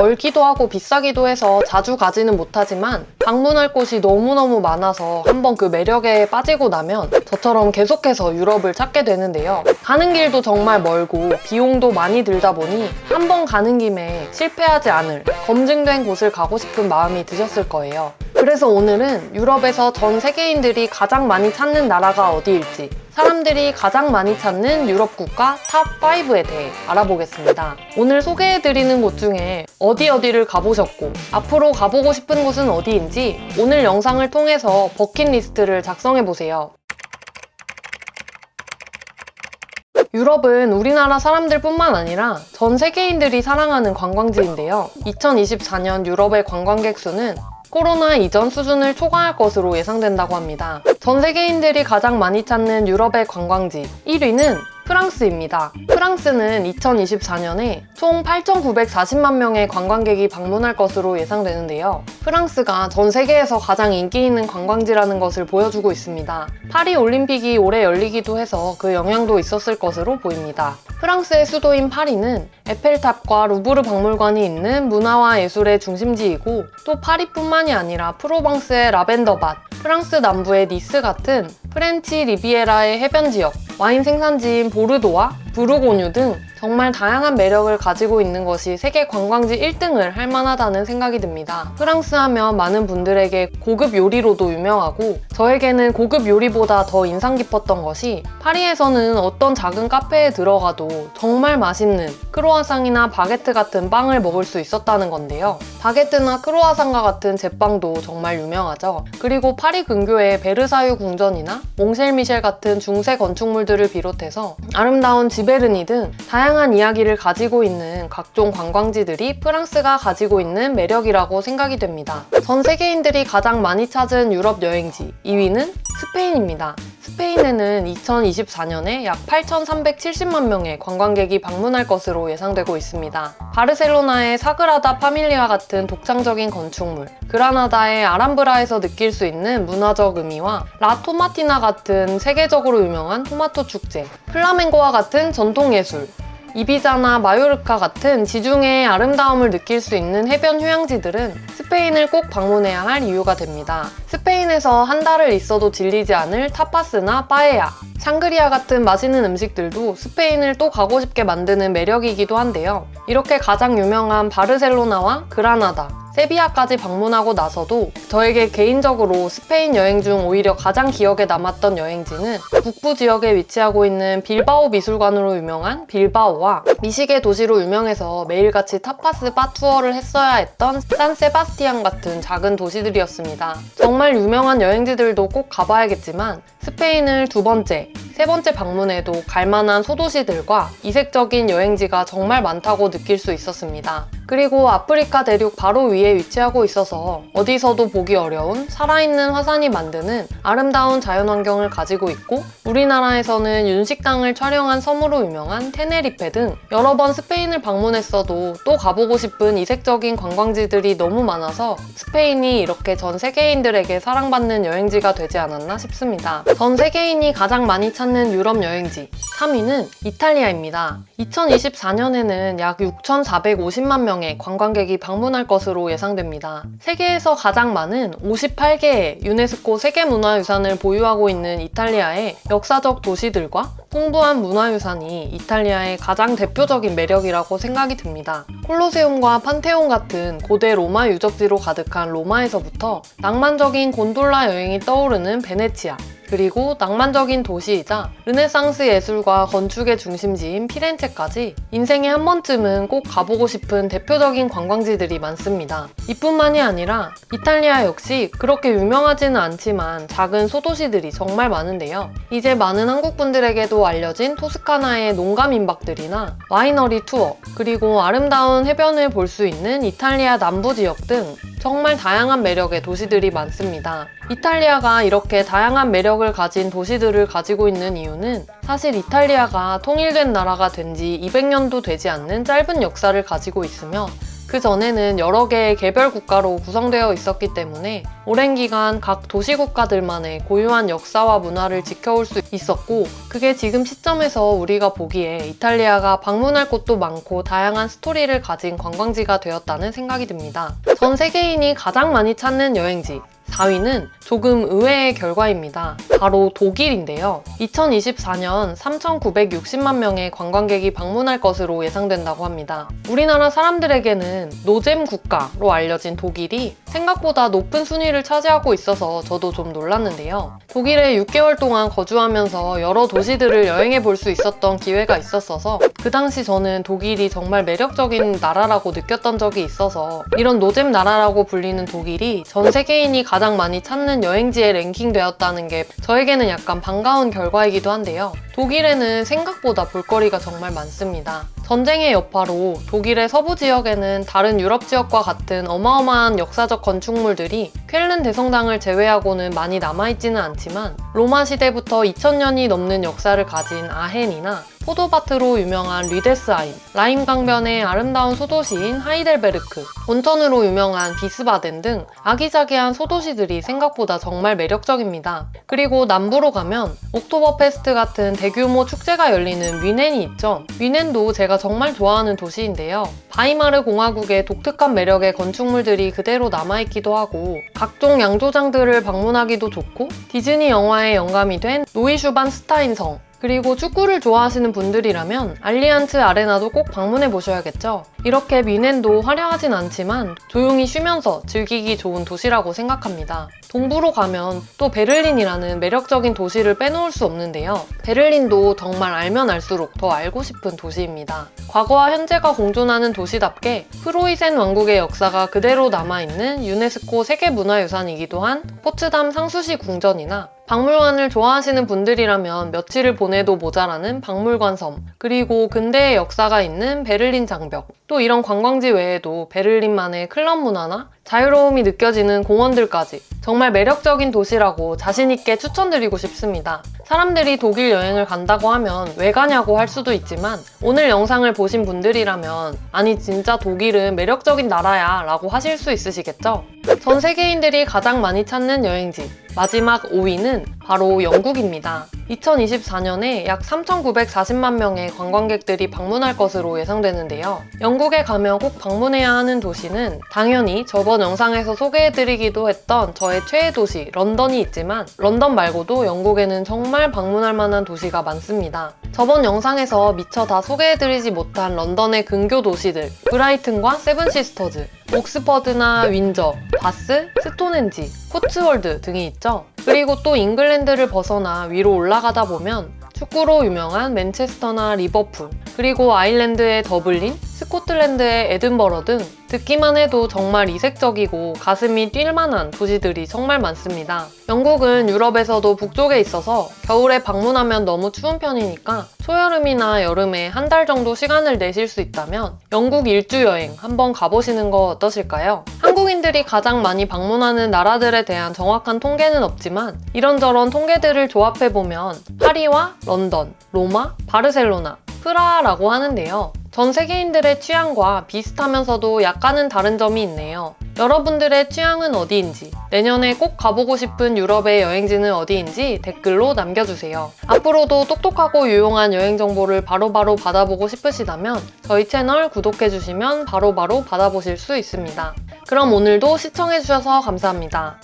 멀기도 하고 비싸기도 해서 자주 가지는 못하지만 방문할 곳이 너무너무 많아서 한번 그 매력에 빠지고 나면 저처럼 계속해서 유럽을 찾게 되는데요. 가는 길도 정말 멀고 비용도 많이 들다 보니 한번 가는 김에 실패하지 않을 검증된 곳을 가고 싶은 마음이 드셨을 거예요. 그래서 오늘은 유럽에서 전 세계인들이 가장 많이 찾는 나라가 어디일지, 사람들이 가장 많이 찾는 유럽 국가 탑5에 대해 알아보겠습니다. 오늘 소개해드리는 곳 중에 어디를 가보셨고 앞으로 가보고 싶은 곳은 어디인지 오늘 영상을 통해서 버킷리스트를 작성해보세요. 유럽은 우리나라 사람들뿐만 아니라 전 세계인들이 사랑하는 관광지인데요. 2024년 유럽의 관광객 수는 코로나 이전 수준을 초과할 것으로 예상된다고 합니다. 전 세계인들이 가장 많이 찾는 유럽의 관광지 1위는 프랑스입니다. 프랑스는 2024년에 총 8,940만 명의 관광객이 방문할 것으로 예상되는데요. 프랑스가 전 세계에서 가장 인기 있는 관광지라는 것을 보여주고 있습니다. 파리 올림픽이 올해 열리기도 해서 그 영향도 있었을 것으로 보입니다. 프랑스의 수도인 파리는 에펠탑과 루브르 박물관이 있는 문화와 예술의 중심지이고 또 파리뿐만이 아니라 프로방스의 라벤더밭, 프랑스 남부의 니스 같은 프렌치 리비에라의 해변 지역, 와인 생산지인 보르도와 부르고뉴 등 정말 다양한 매력을 가지고 있는 것이 세계 관광지 1등을 할 만하다는 생각이 듭니다. 프랑스 하면 많은 분들에게 고급 요리로도 유명하고 저에게는 고급 요리보다 더 인상 깊었던 것이 파리에서는 어떤 작은 카페에 들어가도 정말 맛있는 크로와상이나 바게트 같은 빵을 먹을 수 있었다는 건데요. 바게트나 크로와상과 같은 제빵도 정말 유명하죠. 그리고 파리 근교의 베르사유 궁전이나 몽쉘미셸 같은 중세 건축물들을 비롯해서 아름다운 지베르니 등 다양한 이야기를 가지고 있는 각종 관광지들이 프랑스가 가지고 있는 매력이라고 생각이 됩니다. 전 세계인들이 가장 많이 찾은 유럽 여행지 2위는 스페인입니다. 스페인에는 2024년에 약 8,370만 명의 관광객이 방문할 것으로 예상되고 있습니다. 바르셀로나의 사그라다 파밀리아 같은 독창적인 건축물, 그라나다의 아람브라에서 느낄 수 있는 문화적 의미와 라 토마티나 같은 세계적으로 유명한 토마토 축제, 플라멩코와 같은 전통 예술, 이비자나 마요르카 같은 지중해의 아름다움을 느낄 수 있는 해변 휴양지들은 스페인을 꼭 방문해야 할 이유가 됩니다. 스페인에서 한 달을 있어도 질리지 않을 타파스나 빠에야, 샹그리아 같은 맛있는 음식들도 스페인을 또 가고 싶게 만드는 매력이기도 한데요. 이렇게 가장 유명한 바르셀로나와 그라나다, 세비야까지 방문하고 나서도 저에게 개인적으로 스페인 여행 중 오히려 가장 기억에 남았던 여행지는 북부 지역에 위치하고 있는 빌바오 미술관으로 유명한 빌바오와 미식의 도시로 유명해서 매일같이 타파스 바 투어를 했어야 했던 산 세바스티안 같은 작은 도시들이었습니다. 정말 유명한 여행지들도 꼭 가봐야겠지만 스페인을 두 번째, 세 번째 방문에도 갈만한 소도시들과 이색적인 여행지가 정말 많다고 느낄 수 있었습니다. 그리고 아프리카 대륙 바로 위에 위치하고 있어서 어디서도 보기 어려운 살아있는 화산이 만드는 아름다운 자연환경을 가지고 있고 우리나라에서는 윤식당을 촬영한 섬으로 유명한 테네리페 등 여러 번 스페인을 방문했어도 또 가보고 싶은 이색적인 관광지들이 너무 많아서 스페인이 이렇게 전 세계인들에게 사랑받는 여행지가 되지 않았나 싶습니다. 전 세계인이 가장 많이 찾는 유럽 여행지 3위는 이탈리아입니다. 2024년에는 약 6,450만 명의 관광객이 방문할 것으로 예상됩니다. 세계에서 가장 많은 58개의 유네스코 세계문화유산을 보유하고 있는 이탈리아의 역사적 도시들과 풍부한 문화유산이 이탈리아의 가장 대표적인 매력이라고 생각이 듭니다. 콜로세움과 판테온 같은 고대 로마 유적지로 가득한 로마에서부터 낭만적인 곤돌라 여행이 떠오르는 베네치아, 그리고 낭만적인 도시이자 르네상스 예술과 건축의 중심지인 피렌체까지 인생에 한 번쯤은 꼭 가보고 싶은 대표적인 관광지들이 많습니다. 이뿐만이 아니라 이탈리아 역시 그렇게 유명하지는 않지만 작은 소도시들이 정말 많은데요. 이제 많은 한국분들에게도 알려진 토스카나의 농가 민박들이나 와이너리 투어, 그리고 아름다운 해변을 볼 수 있는 이탈리아 남부 지역 등 정말 다양한 매력의 도시들이 많습니다. 이탈리아가 이렇게 다양한 매력을 가진 도시들을 가지고 있는 이유는 사실 이탈리아가 통일된 나라가 된 지 200년도 되지 않는 짧은 역사를 가지고 있으며 그 전에는 여러 개의 개별 국가로 구성되어 있었기 때문에 오랜 기간 각 도시국가들만의 고유한 역사와 문화를 지켜올 수 있었고, 그게 지금 시점에서 우리가 보기에 이탈리아가 방문할 곳도 많고 다양한 스토리를 가진 관광지가 되었다는 생각이 듭니다. 전 세계인이 가장 많이 찾는 여행지 4위는 조금 의외의 결과입니다. 바로 독일인데요. 2024년 3,960만 명의 관광객이 방문할 것으로 예상된다고 합니다. 우리나라 사람들에게는 노잼 국가로 알려진 독일이 생각보다 높은 순위를 차지하고 있어서 저도 좀 놀랐는데요. 독일에 6개월 동안 거주하면서 여러 도시들을 여행해 볼 수 있었던 기회가 있었어서 그 당시 저는 독일이 정말 매력적인 나라라고 느꼈던 적이 있어서, 이런 노잼 나라라고 불리는 독일이 전 세계인이 가장 많이 찾는 여행지에 랭킹되었다는 게 저에게는 약간 반가운 결과이기도 한데요. 독일에는 생각보다 볼거리가 정말 많습니다. 전쟁의 여파로 독일의 서부 지역에는 다른 유럽 지역과 같은 어마어마한 역사적 건축물들이 쾰른 대성당을 제외하고는 많이 남아있지는 않지만, 로마 시대부터 2000년이 넘는 역사를 가진 아헨이나 포도밭으로 유명한 리데스하임, 라임 강변의 아름다운 소도시인 하이델베르크, 온천으로 유명한 비스바덴 등 아기자기한 소도시들이 생각보다 정말 매력적입니다. 그리고 남부로 가면 옥토버페스트 같은 대규모 축제가 열리는 뮌헨이 있죠. 뮌헨도 제가 정말 좋아하는 도시인데요. 바이마르 공화국의 독특한 매력의 건축물들이 그대로 남아있기도 하고, 각종 양조장들을 방문하기도 좋고, 디즈니 영화의 영감이 된 노이슈반스타인 성, 그리고 축구를 좋아하시는 분들이라면 알리안츠 아레나도 꼭 방문해 보셔야겠죠. 이렇게 뮌헨도 화려하진 않지만 조용히 쉬면서 즐기기 좋은 도시라고 생각합니다. 동부로 가면 또 베를린이라는 매력적인 도시를 빼놓을 수 없는데요. 베를린도 정말 알면 알수록 더 알고 싶은 도시입니다. 과거와 현재가 공존하는 도시답게 프로이센 왕국의 역사가 그대로 남아있는 유네스코 세계문화유산이기도 한 포츠담 상수시 궁전이나, 박물관을 좋아하시는 분들이라면 며칠을 보내도 모자라는 박물관 섬, 그리고 근대의 역사가 있는 베를린 장벽, 또 이런 관광지 외에도 베를린만의 클럽 문화나 자유로움이 느껴지는 공원들까지 정말 매력적인 도시라고 자신있게 추천드리고 싶습니다. 사람들이 독일 여행을 간다고 하면 왜 가냐고 할 수도 있지만, 오늘 영상을 보신 분들이라면 아니 진짜 독일은 매력적인 나라야 라고 하실 수 있으시겠죠? 전 세계인들이 가장 많이 찾는 여행지 마지막 5위는 바로 영국입니다. 2024년에 약 3,940만 명의 관광객들이 방문할 것으로 예상되는데요. 영국에 가면 꼭 방문해야 하는 도시는 당연히 저번 영상에서 소개해드리기도 했던 저의 최애 도시 런던이 있지만, 런던 말고도 영국에는 정말 방문할 만한 도시가 많습니다. 저번 영상에서 미처 다 소개해드리지 못한 런던의 근교 도시들, 브라이튼과 세븐시스터즈, 옥스퍼드나 윈저, 바스, 스톤헨지, 코츠월드 등이 있죠. 그리고 또 잉글랜드를 벗어나 위로 올라가다 보면 축구로 유명한 맨체스터나 리버풀, 그리고 아일랜드의 더블린, 스코틀랜드의 에든버러 등 듣기만 해도 정말 이색적이고 가슴이 뛸 만한 도시들이 정말 많습니다. 영국은 유럽에서도 북쪽에 있어서 겨울에 방문하면 너무 추운 편이니까 초여름이나 여름에 한 달 정도 시간을 내실 수 있다면 영국 일주 여행 한번 가보시는 거 어떠실까요? 한국인들이 가장 많이 방문하는 나라들에 대한 정확한 통계는 없지만 이런저런 통계들을 조합해보면 파리와 런던, 로마, 바르셀로나, 프라하라고 하는데요. 전 세계인들의 취향과 비슷하면서도 약간은 다른 점이 있네요. 여러분들의 취향은 어디인지, 내년에 꼭 가보고 싶은 유럽의 여행지는 어디인지 댓글로 남겨주세요. 앞으로도 똑똑하고 유용한 여행 정보를 바로바로 받아보고 싶으시다면 저희 채널 구독해주시면 바로바로 받아보실 수 있습니다. 그럼 오늘도 시청해주셔서 감사합니다.